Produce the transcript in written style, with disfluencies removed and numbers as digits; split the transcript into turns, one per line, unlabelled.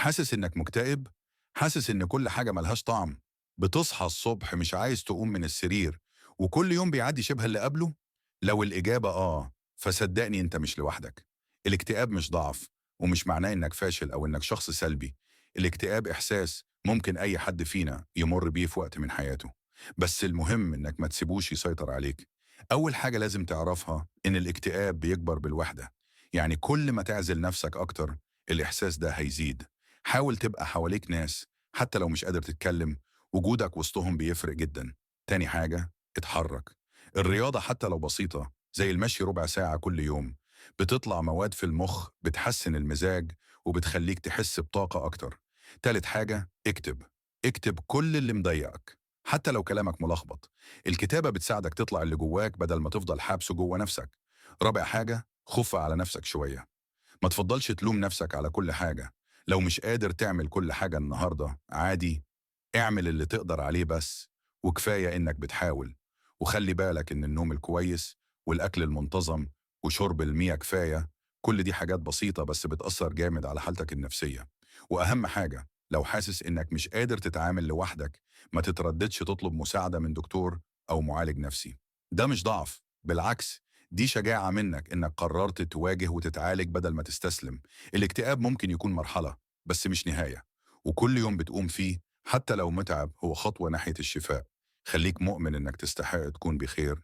حاسس إنك مكتئب؟ حاسس إن كل حاجة ملهاش طعم؟ بتصحى الصبح مش عايز تقوم من السرير وكل يوم بيعدي شبه اللي قبله؟ لو الإجابة فصدقني أنت مش لوحدك. الاكتئاب مش ضعف، ومش معناه إنك فاشل أو إنك شخص سلبي. الاكتئاب إحساس ممكن أي حد فينا يمر بيه في وقت من حياته، بس المهم إنك ما تسيبوش يسيطر عليك. أول حاجة لازم تعرفها إن الاكتئاب بيكبر بالوحدة، يعني كل ما تعزل نفسك أكتر الإحساس ده هيزيد. حاول تبقى حواليك ناس حتى لو مش قادر تتكلم، وجودك وسطهم بيفرق جدا. تاني حاجة، اتحرك. الرياضة حتى لو بسيطة زي المشي ربع ساعة كل يوم بتطلع مواد في المخ بتحسن المزاج وبتخليك تحس بطاقة أكتر. تالت حاجة، اكتب. اكتب كل اللي مضايقك حتى لو كلامك ملخبط. الكتابة بتساعدك تطلع اللي جواك بدل ما تفضل حابسه جوه نفسك. رابع حاجة، خف على نفسك شوية. ما تفضلش تلوم نفسك على كل حاجة. لو مش قادر تعمل كل حاجة النهاردة عادي، اعمل اللي تقدر عليه بس، وكفاية إنك بتحاول. وخلي بالك إن النوم الكويس والأكل المنتظم وشرب المياه كفاية، كل دي حاجات بسيطة بس بتأثر جامد على حالتك النفسية. وأهم حاجة، لو حاسس إنك مش قادر تتعامل لوحدك ما تترددش تطلب مساعدة من دكتور أو معالج نفسي. ده مش ضعف، بالعكس، دي شجاعة منك إنك قررت تواجه وتتعالج بدل ما تستسلم. الاكتئاب ممكن يكون مرحلة بس مش نهاية، وكل يوم بتقوم فيه حتى لو متعب هو خطوة ناحية الشفاء. خليك مؤمن إنك تستحق تكون بخير